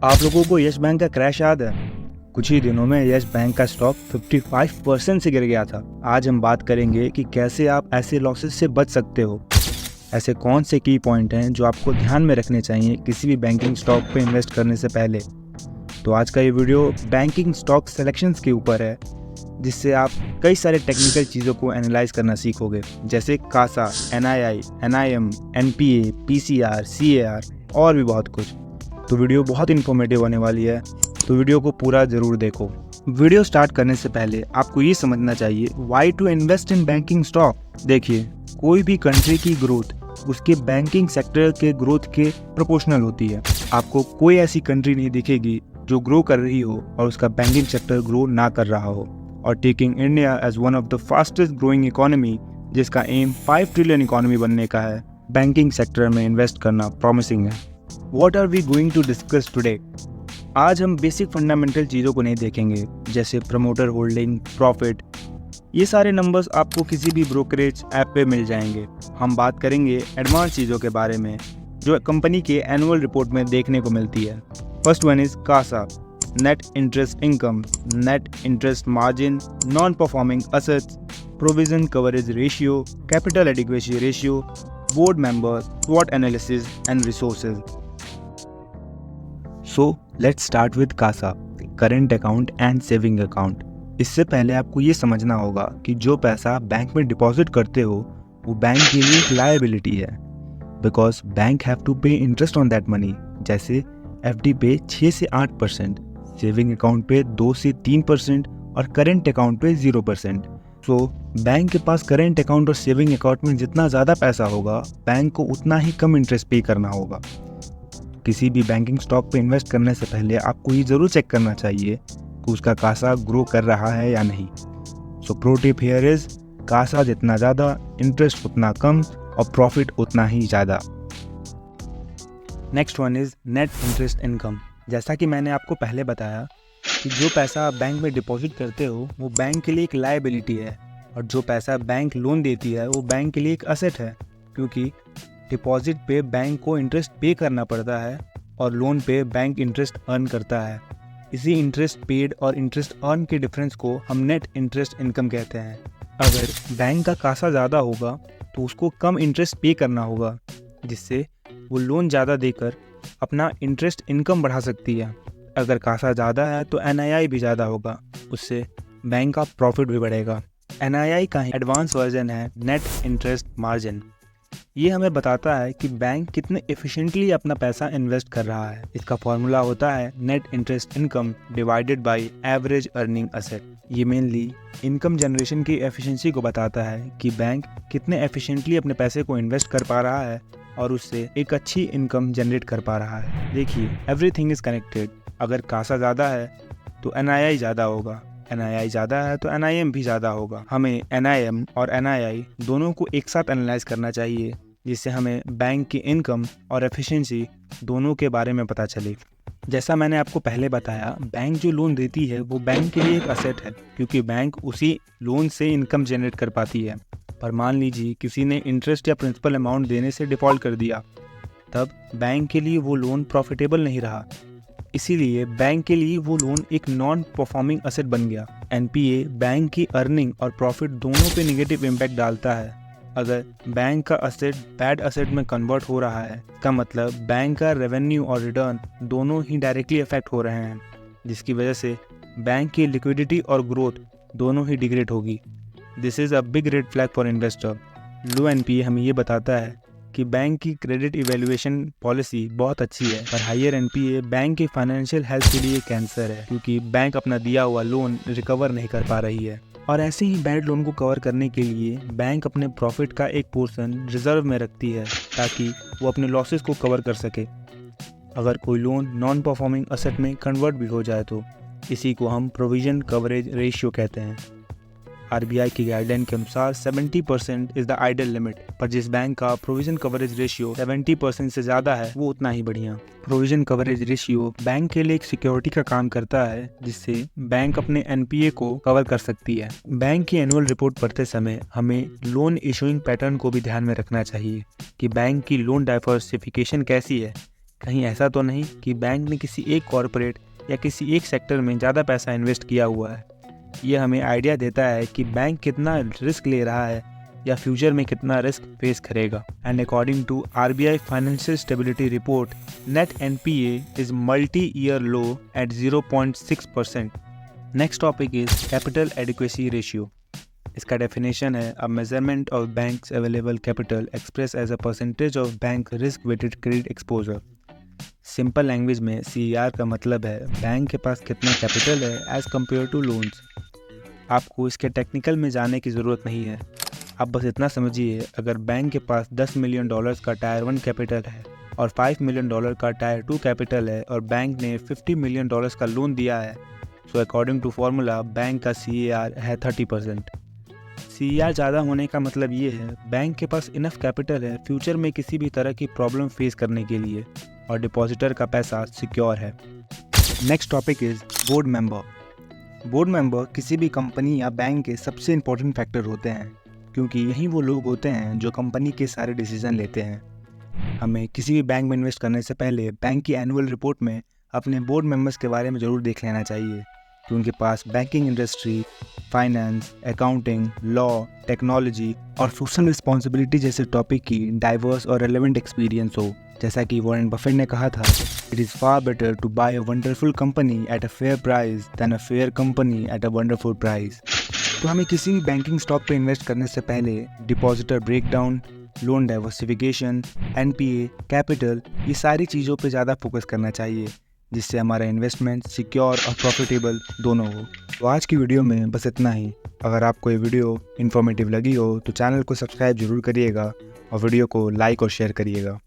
आप लोगों को यस बैंक का क्रैश याद है? कुछ ही दिनों में यस बैंक का स्टॉक 55% से गिर गया था। आज हम बात करेंगे कि कैसे आप ऐसे लॉसेस से बच सकते हो। ऐसे कौन से की पॉइंट हैं जो आपको ध्यान में रखने चाहिए किसी भी बैंकिंग स्टॉक पे इन्वेस्ट करने से पहले। तो आज का ये वीडियो बैंकिंग स्टॉक सिलेक्शंस के ऊपर है, जिससे आप कई सारे टेक्निकल चीज़ों को एनालाइज करना सीखोगे, जैसे CASA, NII, NIM, NPA, PCR, CAR और भी बहुत कुछ। तो वीडियो बहुत इन्फॉर्मेटिव होने वाली है, तो वीडियो को पूरा ज़रूर देखो। वीडियो स्टार्ट करने से पहले आपको ये समझना चाहिए why to invest in banking stock. देखिए, कोई भी कंट्री की ग्रोथ उसके बैंकिंग सेक्टर के ग्रोथ के प्रोपोर्शनल होती है। आपको कोई ऐसी कंट्री नहीं दिखेगी जो ग्रो कर रही हो और उसका बैंकिंग सेक्टर ग्रो ना कर रहा हो। और taking India as one of the fastest growing economy, जिसका एम 5 ट्रिलियन इकोनॉमी बनने का है, बैंकिंग सेक्टर में इन्वेस्ट करना प्रॉमिसिंग है। What are we going to discuss today? आज हम बेसिक फंडामेंटल चीज़ों को नहीं देखेंगे, जैसे प्रमोटर होल्डिंग, प्रॉफिट। ये सारे नंबर्स आपको किसी भी ब्रोकरेज ऐप पे मिल जाएंगे। हम बात करेंगे एडवांस चीज़ों के बारे में जो कंपनी के एनुअल रिपोर्ट में देखने को मिलती है। First one is CASA, net interest income, net interest margin, non performing assets, provision coverage ratio, capital adequacy ratio, board member, स्वॉट analysis and resources. So let's start with CASA, current account and saving account. इससे पहले आपको ये समझना होगा कि जो पैसा बैंक में डिपॉजिट करते हो वो बैंक के लिए एक लायबिलिटी है, बिकॉज बैंक हैव टू पे इंटरेस्ट ऑन दैट मनी। जैसे एफडी पे 6 से 8%, सेविंग अकाउंट पे 2 से 3% और करेंट अकाउंट पे 0%। सो बैंक के पास करेंट अकाउंट और सेविंग अकाउंट में जितना ज़्यादा पैसा होगा, बैंक को उतना ही कम इंटरेस्ट पे करना होगा। किसी भी बैंकिंग स्टॉक पे इन्वेस्ट करने से पहले आपको ये ज़रूर चेक करना चाहिए कि उसका कासा ग्रो कर रहा है या नहीं। So pro tip here is, CASA जितना ज़्यादा, इंटरेस्ट उतना कम और प्रॉफिट उतना ही ज़्यादा। Next one is net interest income. जैसा कि मैंने आपको पहले बताया कि जो पैसा आप बैंक में डिपॉजिट करते हो वो बैंक के लिए एक लायबिलिटी है, और जो पैसा बैंक लोन देती है वो बैंक के लिए एक असेट है, क्योंकि डिपॉजिट पे बैंक को इंटरेस्ट पे करना पड़ता है और लोन पे बैंक इंटरेस्ट अर्न करता है। इसी इंटरेस्ट पेड और इंटरेस्ट अर्न के डिफरेंस को हम नेट इंटरेस्ट इनकम कहते हैं। अगर बैंक का कासा ज़्यादा होगा तो उसको कम इंटरेस्ट पे करना होगा, जिससे वो लोन ज़्यादा देकर अपना इंटरेस्ट इनकम बढ़ा सकती है। अगर कासा ज़्यादा है तो एनआईआई भी ज़्यादा होगा, उससे बैंक का प्रॉफिट भी बढ़ेगा। एनआईआई का एडवांस वर्जन है नेट इंटरेस्ट मार्जिन। ये हमें बताता है कि बैंक कितने एफिशिएंटली अपना पैसा इन्वेस्ट कर रहा है। इसका फॉर्मूला होता है net interest income divided by average earning asset. ये मेनली इनकम जनरेशन की एफिशिएंसी को बताता है कि बैंक कितने एफिशिएंटली अपने पैसे को इन्वेस्ट कर पा रहा है और उससे एक अच्छी इनकम जनरेट कर पा रहा है। देखिए, एवरीथिंग इज कनेक्टेड। अगर कासा ज़्यादा है तो एनआईआई ज़्यादा होगा, एनआईआई ज़्यादा है तो एनआईएम भी ज़्यादा होगा। हमें एनआईएम और एनआईआई दोनों को एक साथ एनालाइज करना चाहिए, जिससे हमें बैंक की इनकम और एफिशिएंसी दोनों के बारे में पता चले। जैसा मैंने आपको पहले बताया, बैंक जो लोन देती है वो बैंक के लिए एक असेट है, क्योंकि बैंक उसी लोन से इनकम जनरेट कर पाती है। पर मान लीजिए किसी ने इंटरेस्ट या प्रिंसिपल अमाउंट देने से डिफ़ॉल्ट कर दिया, तब बैंक के लिए वो लोन प्रॉफिटेबल नहीं रहा, इसीलिए बैंक के लिए वो लोन एक नॉन परफॉर्मिंग असेट बन गया। एनपीए बैंक की अर्निंग और प्रॉफिट दोनों पे नेगेटिव इम्पैक्ट डालता है। अगर बैंक का असेट बैड असेट में कन्वर्ट हो रहा है, इसका मतलब बैंक का रेवेन्यू और रिटर्न दोनों ही डायरेक्टली अफेक्ट हो रहे हैं, जिसकी वजह से बैंक की लिक्विडिटी और ग्रोथ दोनों ही डिग्रेड होगी। This is a big red flag for investor. Low NPA हमें ये बताता है कि बैंक की क्रेडिट इवैल्यूएशन पॉलिसी बहुत अच्छी है, पर हायर एनपीए बैंक की फाइनेंशियल हेल्थ के लिए कैंसर है, क्योंकि बैंक अपना दिया हुआ लोन रिकवर नहीं कर पा रही है। और ऐसे ही बैड लोन को कवर करने के लिए बैंक अपने प्रॉफिट का एक पोर्शन रिजर्व में रखती है, ताकि वो अपने लॉसेस को कवर कर सके अगर कोई लोन नॉन परफॉर्मिंग असेट में कन्वर्ट भी हो जाए तो। इसी को हम प्रोविजन कवरेज रेशियो कहते हैं। आरबीआई की गाइडलाइन के अनुसार 70% इज द आइडल लिमिट, पर जिस बैंक का प्रोविजन कवरेज रेशियो 70% से ज़्यादा है वो उतना ही बढ़िया। प्रोविजन कवरेज रेशियो बैंक के लिए एक सिक्योरिटी का काम करता है, जिससे बैंक अपने एनपीए को कवर कर सकती है। बैंक की एनुअल रिपोर्ट पढ़ते समय हमें लोन इशूइंग पैटर्न को भी ध्यान में रखना चाहिए कि बैंक की लोन डाइवर्सिफिकेशन कैसी है, कहीं ऐसा तो नहीं कि बैंक ने किसी एक कॉरपोरेट या किसी एक सेक्टर में ज़्यादा पैसा इन्वेस्ट किया हुआ है। ये हमें आइडिया देता है कि बैंक कितना रिस्क ले रहा है या फ्यूचर में कितना रिस्क फेस करेगा। And according to RBI financial stability report, net NPA is multi year low at 0.6%। Next topic is capital adequacy ratio. इसका डेफिनेशन है a measurement of banks available capital express as a percentage of bank risk weighted credit exposure. Simple language में CER का मतलब है bank के पास कितना capital है as compare to loans. आपको इसके टेक्निकल में जाने की ज़रूरत नहीं है, आप बस इतना समझिए, अगर बैंक के पास $10 मिलियन का टायर 1 कैपिटल है और $5 मिलियन का टायर 2 कैपिटल है और बैंक ने $50 मिलियन का लोन दिया है, so according to formula bank का CER है 30%। CER ज़्यादा होने का मतलब ये है बैंक के पास इनफ कैपिटल है फ्यूचर में किसी भी तरह की प्रॉब्लम फेस करने के लिए और डिपॉजिटर का पैसा सिक्योर है। Next topic is board member. Board member किसी भी कंपनी या बैंक के सबसे इम्पोर्टेंट फैक्टर होते हैं, क्योंकि यही वो लोग होते हैं जो कंपनी के सारे डिसीजन लेते हैं। हमें किसी भी बैंक में इन्वेस्ट करने से पहले बैंक की एनुअल रिपोर्ट में अपने बोर्ड मेंबर्स के बारे में ज़रूर देख लेना चाहिए कि उनके पास banking industry, finance, accounting, law, technology और सोशल रिस्पॉन्सिबिलिटी जैसे टॉपिक की डाइवर्स और रेलेवेंट एक्सपीरियंस हो। जैसा कि वॉरेन बफेट ने कहा था, it is far better to buy a wonderful company at a fair price than a fair company at a wonderful price. तो हमें किसी भी बैंकिंग स्टॉक पे इन्वेस्ट करने से पहले depositor breakdown, loan diversification, NPA, capital, ये सारी चीज़ों पे ज़्यादा फोकस करना चाहिए, जिससे हमारा इन्वेस्टमेंट सिक्योर और प्रॉफिटेबल दोनों हो। तो आज की वीडियो में बस इतना ही। अगर आपको ये वीडियो इन्फॉर्मेटिव लगी हो तो चैनल को सब्सक्राइब जरूर करिएगा और वीडियो को लाइक और शेयर करिएगा।